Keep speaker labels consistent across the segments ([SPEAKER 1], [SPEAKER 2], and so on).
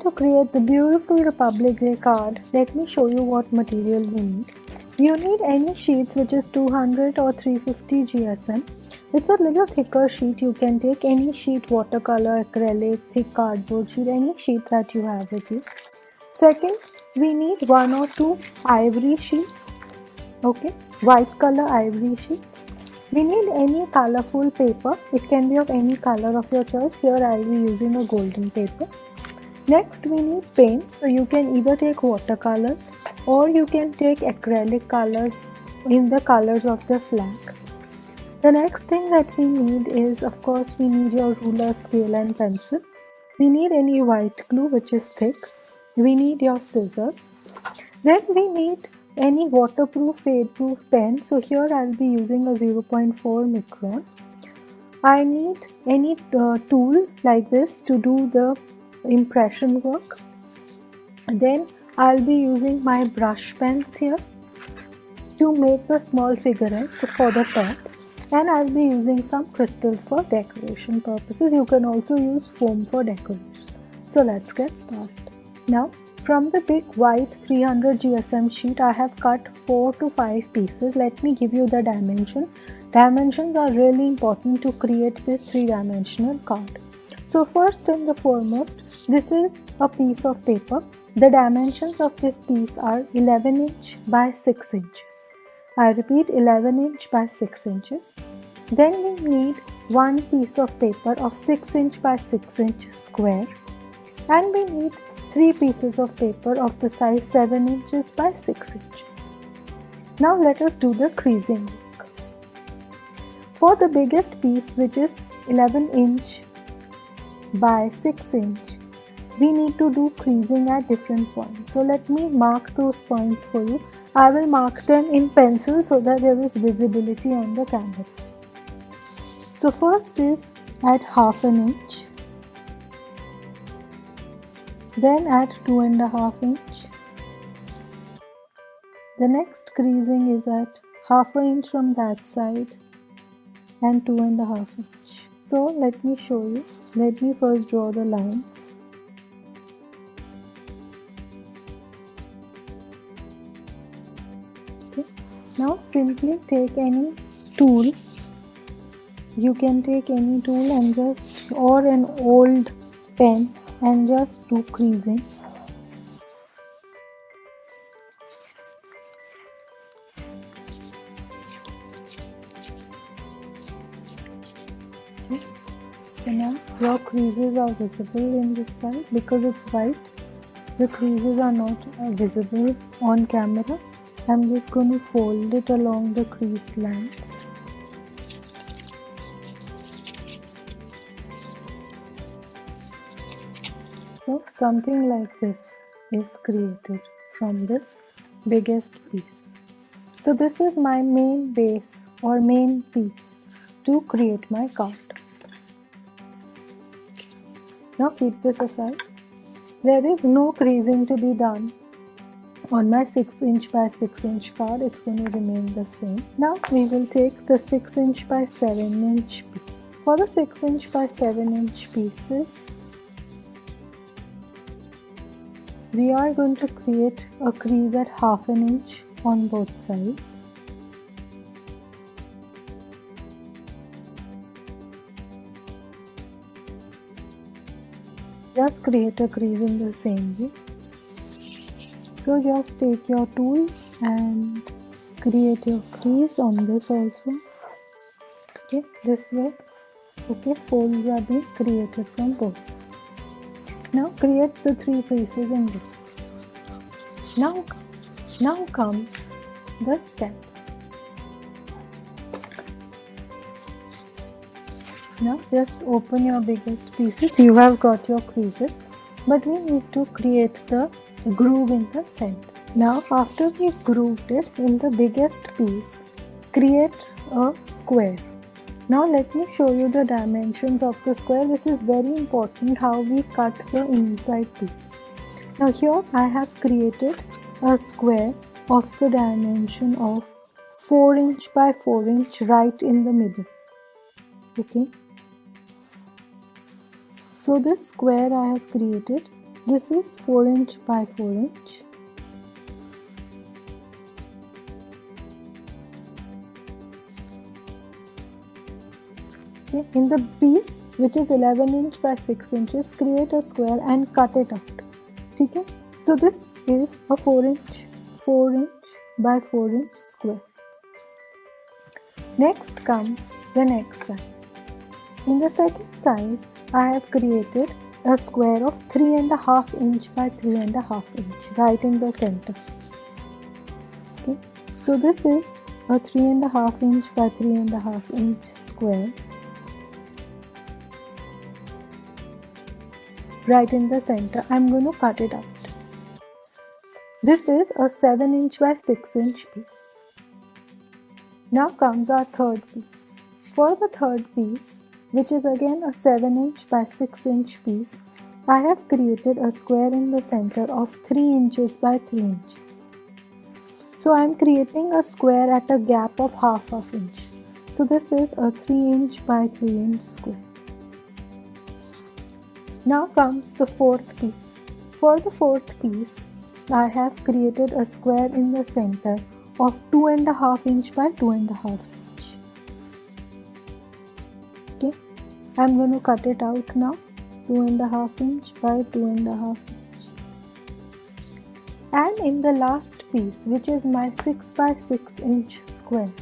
[SPEAKER 1] to create the beautiful Republic Day card, let me show you what material we need. You need any sheets which is 200 or 350 GSM. It's a little thicker sheet. You can take any sheet, watercolor, acrylic, thick cardboard sheet, any sheet that you have with you. Second, we need 1 or 2 ivory sheets. Okay, white color ivory sheets. We need any colorful paper. It can be of any color of your choice. Here I'll be using a golden paper. Next, we need paints. So you can either take watercolors or you can take acrylic colors in the colors of the flag. The next thing that we need is, of course, we need your ruler, scale and pencil. We need any white glue which is thick. We need your scissors. Then we need any waterproof, fade-proof pen. So here I'll be using a 0.4 micron. I need any tool like this to do the impression work. Then I'll be using my brush pens here to make the small figurettes for the top, and I'll be using some crystals for decoration purposes. You can also use foam for decoration. So let's get started. Now, from the big white 300 GSM sheet, I have cut 4 to 5 pieces. Let me give you the dimension. Dimensions are really important to create this 3-dimensional card. So first and the foremost, this is a piece of paper. The dimensions of this piece are 11 inch by 6 inches. I repeat, 11 inch by 6 inches. Then we need one piece of paper of 6 inch by 6 inch square. And we need 3 pieces of paper of the size 7 inches by 6 inches. Now let us do the creasing work. For the biggest piece, which is 11 inch by 6 inch, we need to do creasing at different points. So let me mark those points for you. I will mark them in pencil so that there is visibility on the camera. So first is at 1/2 inch, then at 2.5 inch. The next creasing is at 1/2 inch from that side and 2.5 inch. So let me show you. Let me first draw the lines. Okay. Now simply take any tool. You can take any tool and just, or an old pen, and just do creasing. Okay. So now your creases are visible in this side. Because it's white, the creases are not visible on camera. I'm just going to fold it along the creased lines. So something like this is created from this biggest piece. So this is my main base or main piece to create my card. Now keep this aside. There is no creasing to be done on my 6 inch by 6 inch card. It's going to remain the same. Now we will take the 6 inch by 7 inch piece. For the 6 inch by 7 inch pieces, we are going to create a crease at 1/2 inch on both sides. Just create a crease in the same way. So just take your tool and create your crease on this also. Okay, this way. Okay, folds are being created from both sides. Now create the 3 pieces in this. Now comes the stem. Now just open your biggest pieces. You have got your creases, but we need to create the groove in the center. Now after we grooved it in the biggest piece, create a square. Now let me show you the dimensions of the square. This is very important, how we cut the inside piece. Now here I have created a square of the dimension of 4 inch by 4 inch right in the middle. Okay. So this square I have created This is 4 inch by 4 inch. Okay. In the piece, which is 11 inch by 6 inches, create a square and cut it out. Okay. So this is a 4 inch by 4 inch square. Next comes the next size. In the second size, I have created a square of 3.5 inch by 3.5 inch right in the center. Okay. So this is a 3.5 inch by 3.5 inch square right in the center. I'm going to cut it out. This is a 7 inch by 6 inch piece. Now comes our third piece. For the third piece, which is again a 7 inch by 6 inch piece, I have created a square in the center of 3 inches by 3 inches. So I am creating a square at a gap of half of inch. So this is a 3 inch by 3 inch square. Now comes the fourth piece. For the fourth piece, I have created a square in the center of 2.5 inch by 2.5 inch. Okay, I'm going to cut it out now. 2.5 inch by 2.5 inch. And in the last piece, which is my 6 by 6 inch square,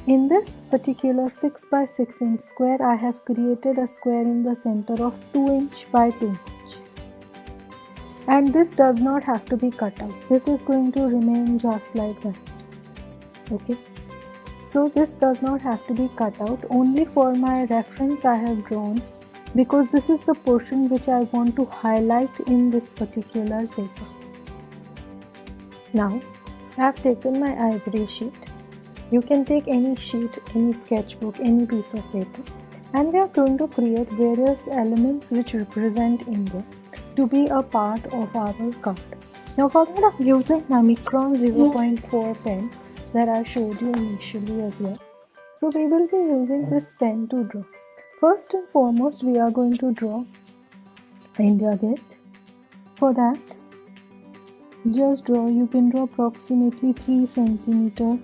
[SPEAKER 1] in this particular 6 by 6 inch square, I have created a square in the center of 2 inch by 2 inch. And this does not have to be cut out. This is going to remain just like that. Okay. So this does not have to be cut out. Only for my reference I have drawn, because this is the portion which I want to highlight in this particular paper. Now I have taken my ivory sheet. You can take any sheet, any sketchbook, any piece of paper, and we are going to create various elements which represent India to be a part of our card. Now for that, I'm using my Micron 0.4 pen that I showed you initially as well. So we will be using this pen to draw. First and foremost, we are going to draw India gate. For that, just draw. You can draw approximately 3 centimeter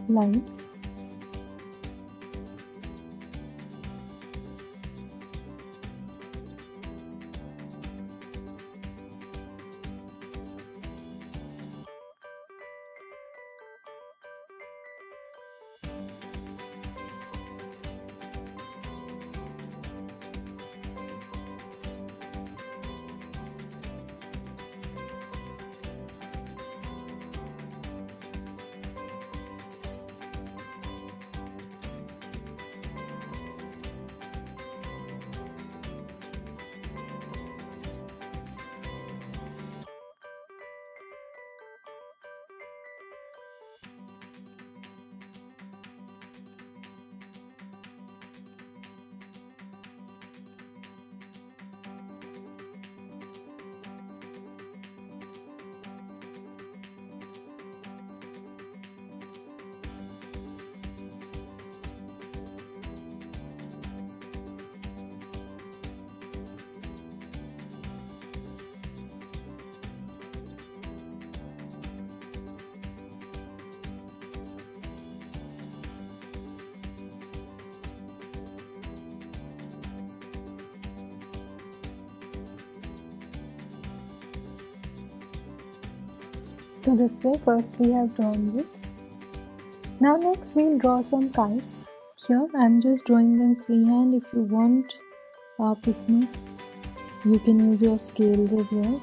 [SPEAKER 1] line. So this way, first we have drawn this. Now next we'll draw some kites. Here I'm just drawing them freehand. If you want इसमें, you can use your scales as well.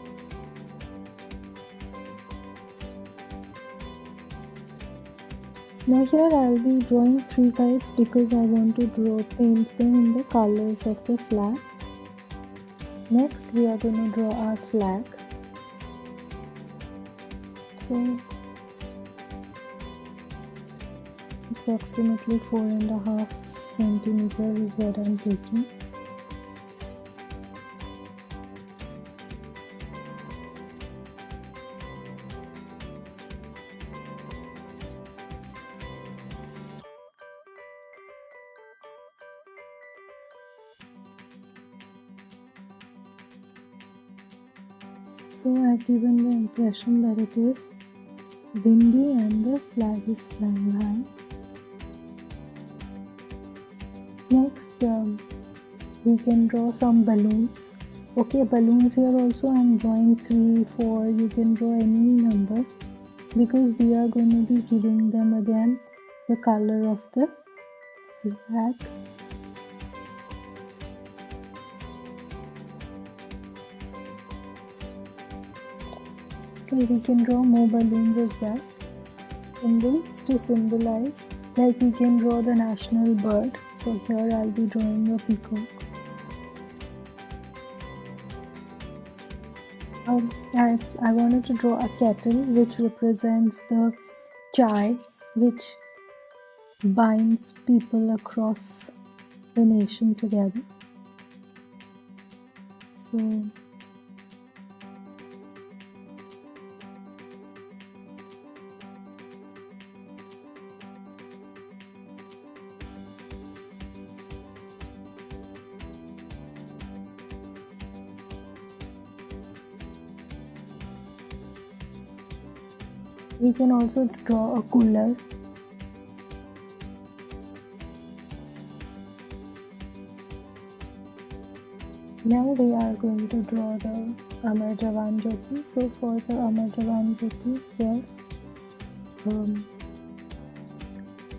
[SPEAKER 1] Now here I'll be drawing 3 kites because I want to paint them in the colors of the flag. Next we are going to draw our flag. So approximately 4.5 centimeter is what I'm taking. So I've given the impression that it is windy and the flag is flying high. Next, we can draw some balloons. Okay, balloons here also I'm drawing 3, 4, you can draw any number because we are going to be giving them again the color of the flag. Okay, we can draw more balloons as well. Symbols to symbolize, like we can draw the national bird. So here I'll be drawing a peacock. I wanted to draw a kettle which represents the chai which binds people across the nation together. So we can also draw a cooler. Now we are going to draw the Amar Jawan Jyoti. So for the Amar Jawan Jyoti here,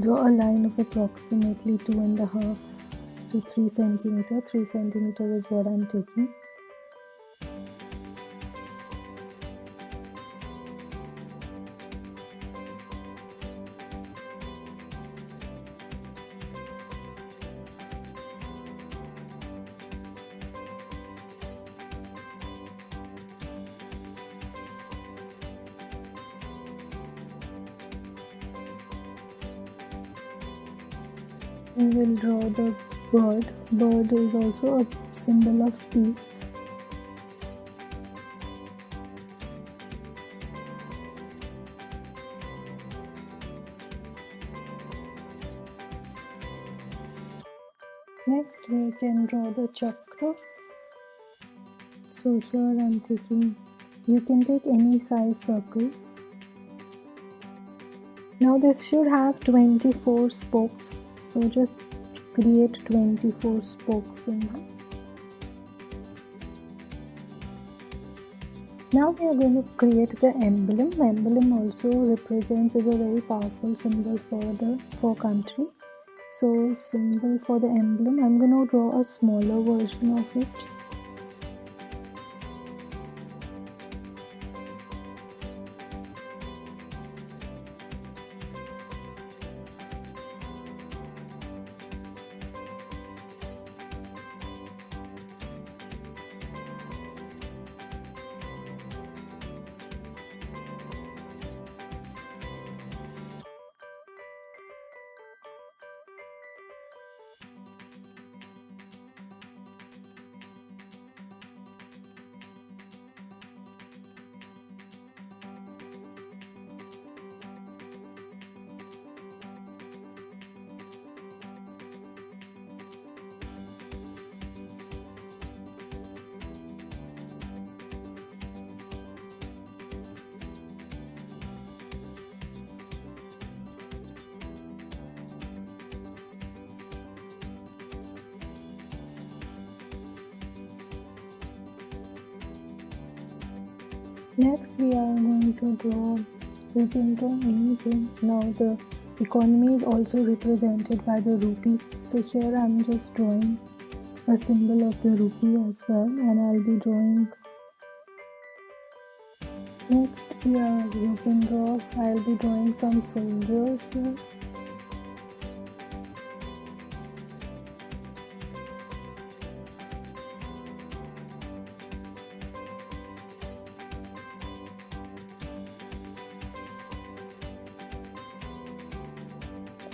[SPEAKER 1] draw a line of approximately 2.5 to 3 centimeter. 3 centimeter is what I'm taking. We will draw the bird. Bird is also a symbol of peace. Next we can draw the chakra. So here I'm taking, you can take any size circle. Now this should have 24 spokes. So just create 24 spokes in this. Now we are going to create the emblem. Emblem also represents, is a very powerful symbol for country. So symbol for the emblem, I'm going to draw a smaller version of it. Next we are going to draw, we can draw anything. Now the economy is also represented by the rupee. So here I am just drawing a symbol of the rupee as well, and I'll be drawing. Next you can draw, I'll be drawing some soldiers here.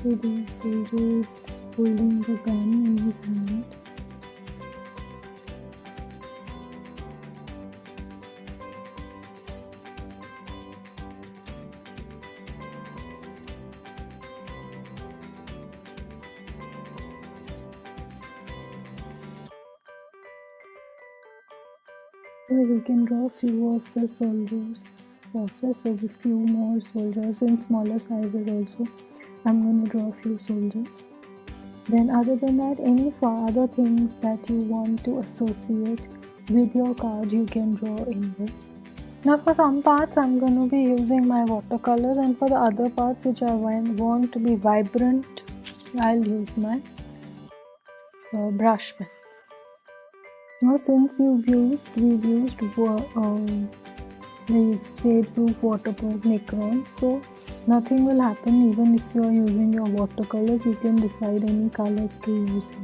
[SPEAKER 1] So the soldier is holding the gun in his hand. We can draw a few of the soldiers forces, so a few more soldiers in smaller sizes also. I'm going to draw a few soldiers. Then other than that, any other things that you want to associate with your card, you can draw in this. Now for some parts I'm going to be using my watercolors, and for the other parts which I want to be vibrant, I'll use my brush pen. Now since we've used these fade proof waterproof Microns, so nothing will happen even if you are using your watercolors. You can decide any colors to use here.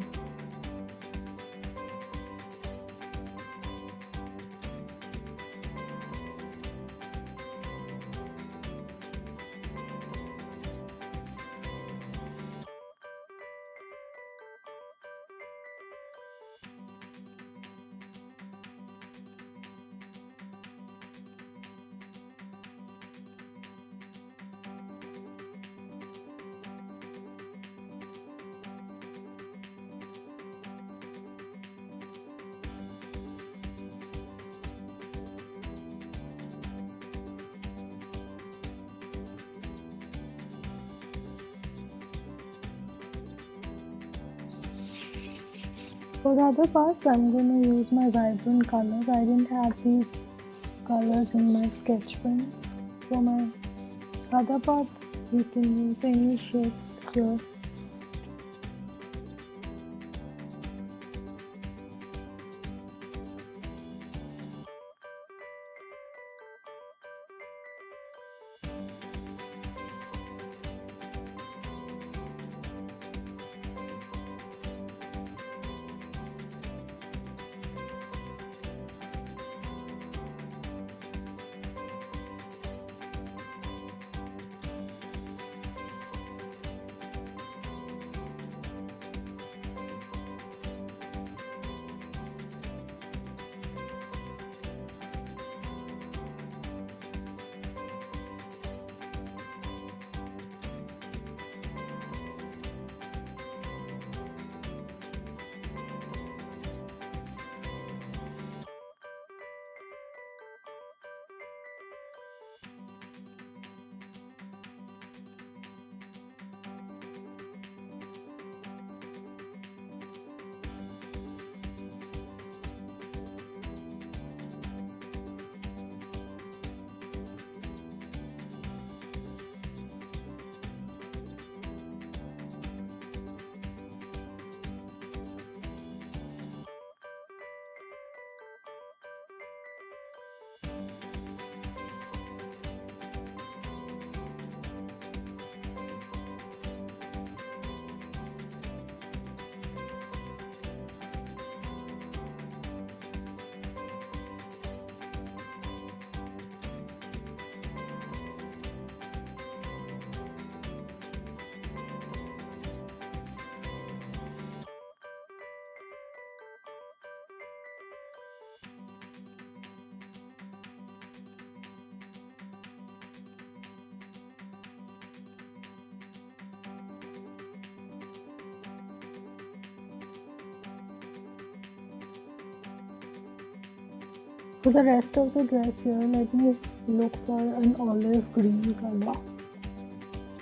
[SPEAKER 1] For the other parts, I'm going to use my vibrant colors. I didn't have these colors in my sketch pens. For my other parts, you can use any shades here. For the rest of the dress here, let me look for an olive green color.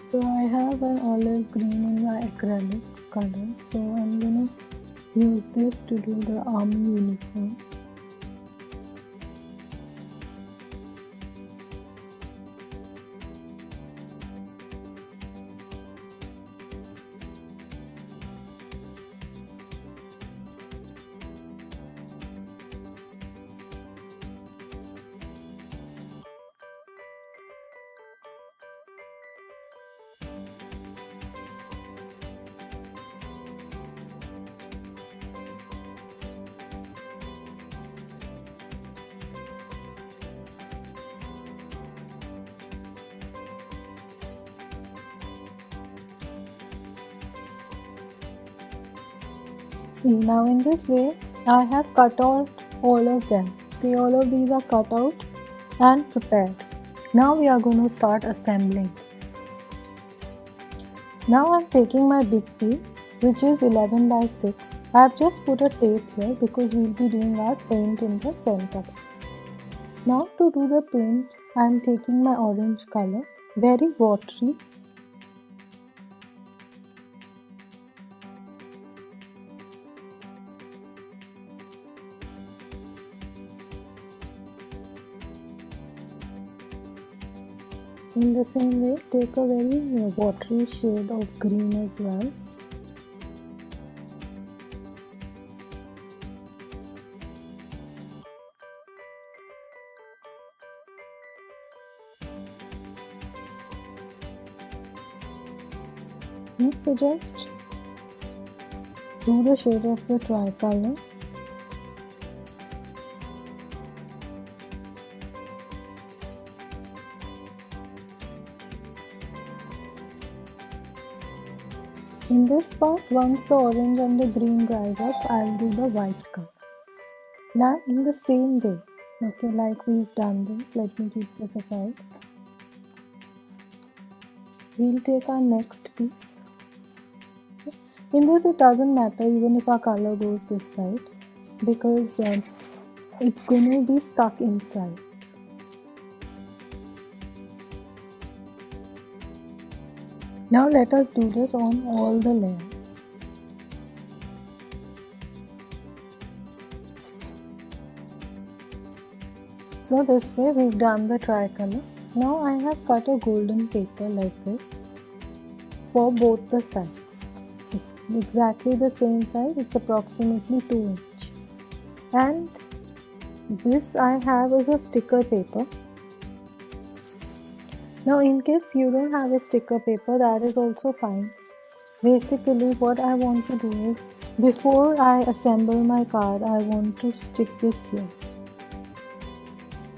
[SPEAKER 1] So I have an olive green in my acrylic colors, so I'm gonna use this to do the army uniform. See, now in this way, I have cut out all of them. See, all of these are cut out and prepared. Now we are going to start assembling this. Now I'm taking my big piece which is 11 by 6. I have just put a tape here because we'll be doing our paint in the center. Now to do the paint, I am taking my orange color, very watery. In the same way, take a very watery shade of green as well. So just do the shade of the tricolor. In this part, once the orange and the green dries up, I'll do the white color. Now in the same way, okay, like we've done this, let me keep this aside. We'll take our next piece. In this, it doesn't matter even if our color goes this side because it's going to be stuck inside. Now let us do this on all the layers. So this way we've done the tricolor. Now I have cut a golden paper like this for both the sides. See, exactly the same size, it's approximately 2 inch. And this I have is a sticker paper. Now in case you don't have a sticker paper, that is also fine. Basically what I want to do is, before I assemble my card, I want to stick this here.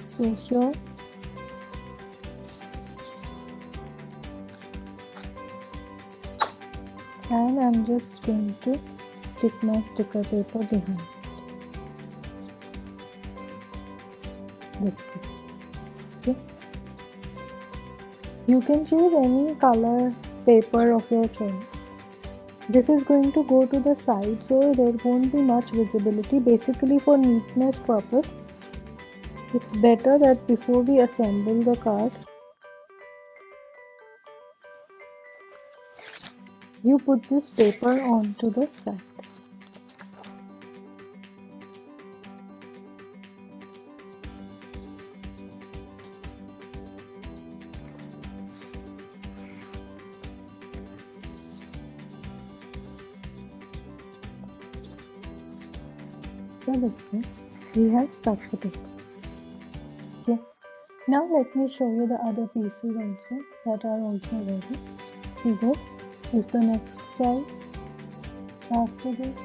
[SPEAKER 1] So here, and I'm just going to stick my sticker paper behind this way. Okay. You can choose any color paper of your choice. This is going to go to the side, so there won't be much visibility. Basically for neatness purpose, it's better that before we assemble the card, you put this paper onto the side. So this way we have stuck the paper. Okay. Now let me show you the other pieces also that are also ready. See, this is the next size. After this,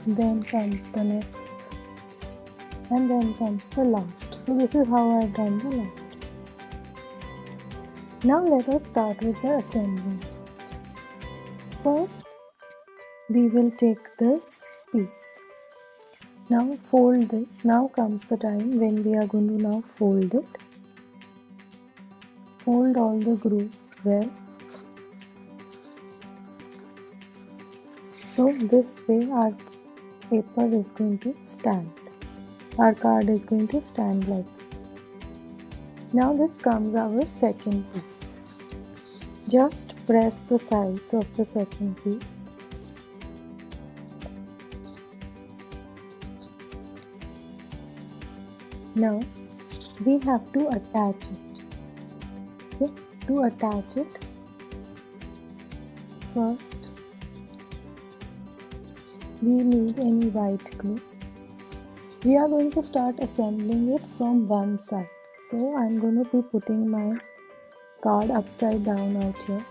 [SPEAKER 1] then comes the next, and then comes the last. So this is how I've done the last piece. Now let us start with the assembling. First, we will take this piece. Now fold this. Now comes the time when we are going to now fold it. Fold all the grooves well. So this way our paper is going to stand. Our card is going to stand like this. Now this comes our second piece. Just press the sides of the second piece. Now we have to attach it. Okay? To attach it, first we need any white glue. We are going to start assembling it from one side. So I'm going to be putting my card upside down out here,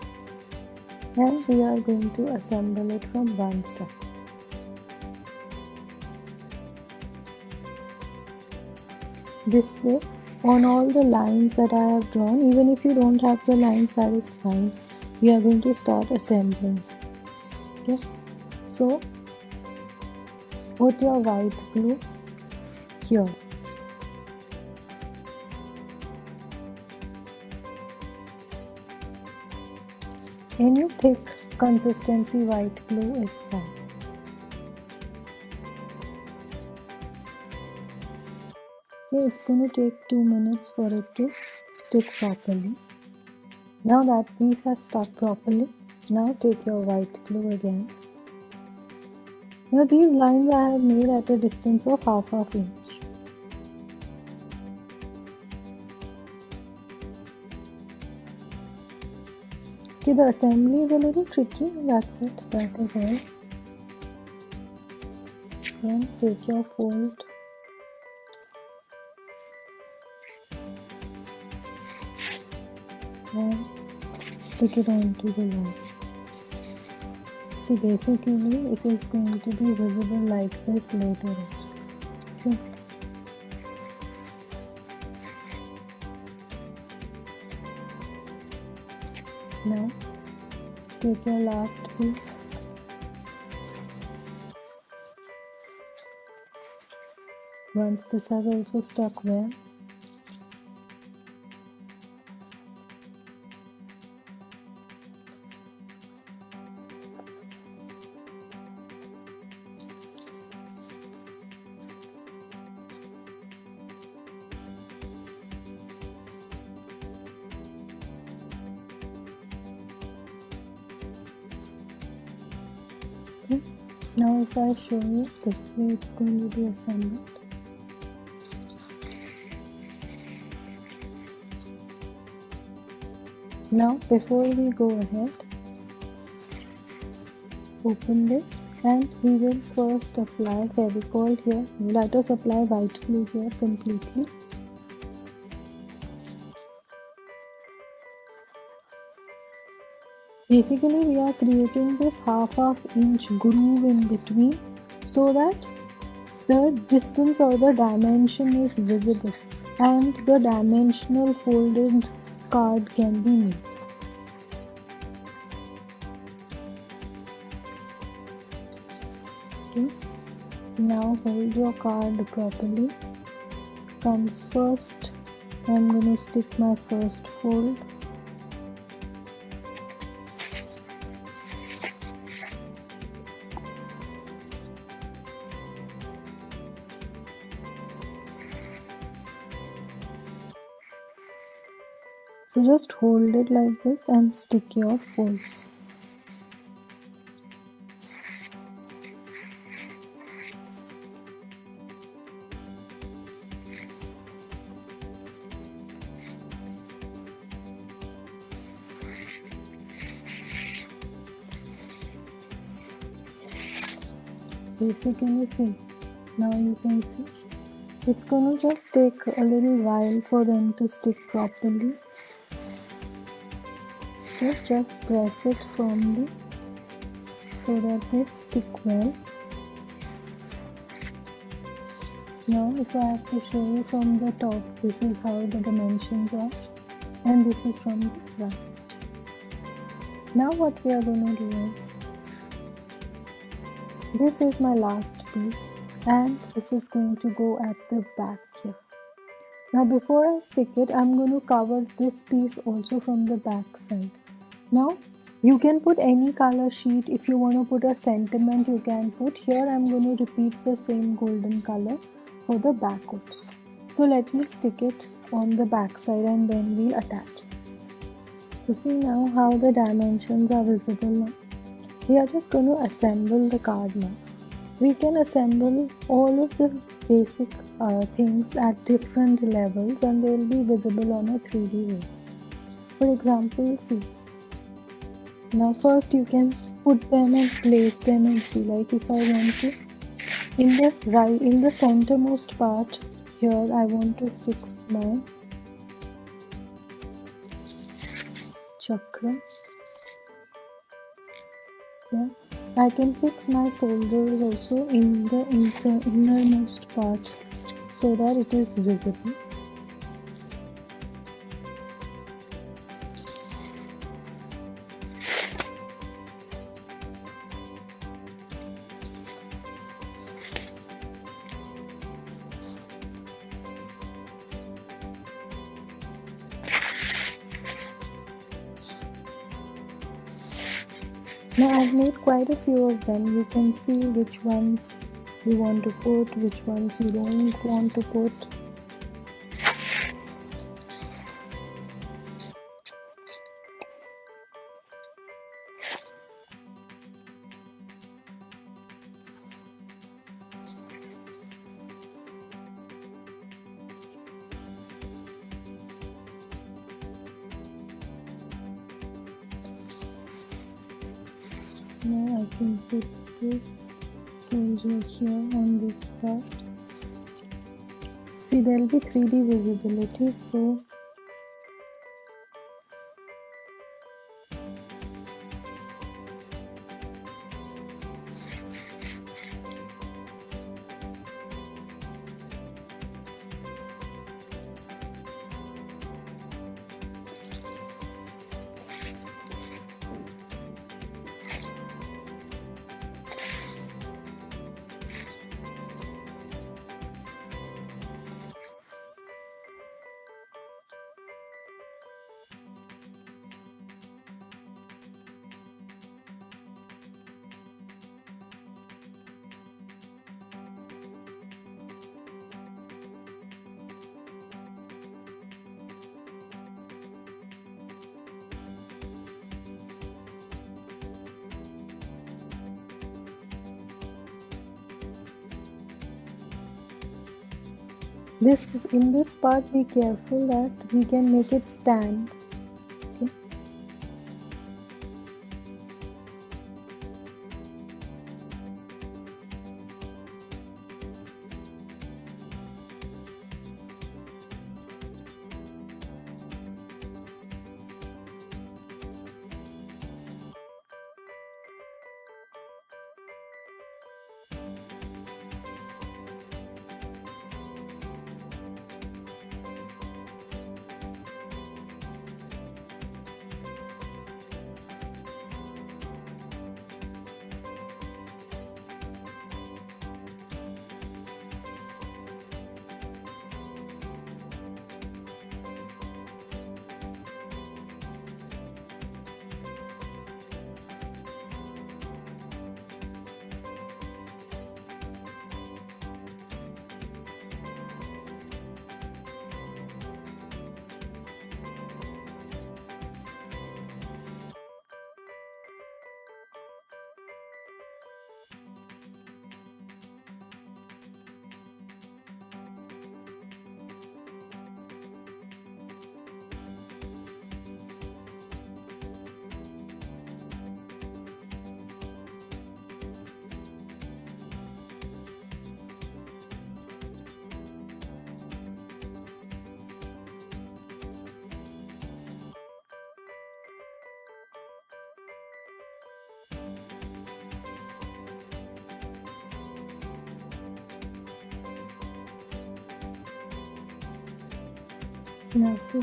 [SPEAKER 1] and we are going to assemble it from one side. This way, on all the lines that I have drawn, even if you don't have the lines, that is fine. We are going to start assembling. Okay, so put your white glue here. Any thick consistency white glue is fine. Okay, it's going to take 2 minutes for it to stick properly. Now that piece has stuck properly, now take your white glue again. Now these lines I have made at a distance of half inch. Okay, the assembly is a little tricky, that's it, that is all. Then take your fold and stick it onto the line. See, basically it is going to be visible like this later on. Okay. Now take your last piece. Once this has also stuck well, okay. Now if I show you this way it's going to be assembled. Now before we go ahead, open this and we will first apply Fevicol here. Let us apply white glue here completely. Basically we are creating this half inch groove in between so that the distance or the dimension is visible and the dimensional folded card can be made. Okay, now hold your card properly. Comes first, I'm going to stick my first fold. So just hold it like this and stick your folds. Basically, see, now you can see it's gonna just take a little while for them to stick properly. Just press it firmly so that they stick well. Now if I have to show you from the top, this is how the dimensions are and this is from the front. Now what we are going to do is, this is my last piece and this is going to go at the back here. Now before I stick it, I'm going to cover this piece also from the back side. Now you can put any color sheet. If you want to put a sentiment, you can put. Here I'm going to repeat the same golden color for the back also. So let me stick it on the back side and then we'll attach this. So see now how the dimensions are visible now. We are just going to assemble the card now. We can assemble all of the basic things at different levels and they will be visible on a 3D way. For example, see. Now first you can put them and place them and see, like if I want to, in the centermost part here I want to fix my chakra. Yeah, I can fix my shoulders also in the innermost part so that it is visible. Now I've made quite a few of them. You can see which ones you want to put, which ones you don't want to put. Now I can put this soldier here on this part. See, there will be 3D visibility, so in this part be careful that we can make it stand. Okay. Now see,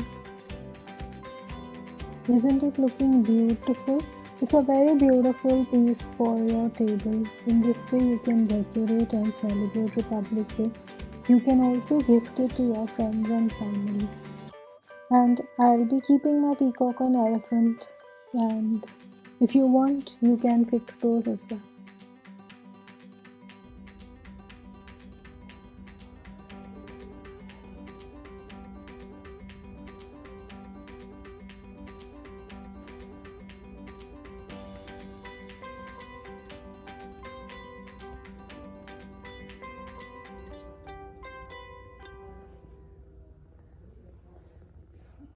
[SPEAKER 1] isn't it looking beautiful? It's a very beautiful piece for your table. In this way you can decorate and celebrate Republic Day. You can also gift it to your friends and family. And I'll be keeping my peacock and elephant, and if you want you can fix those as well.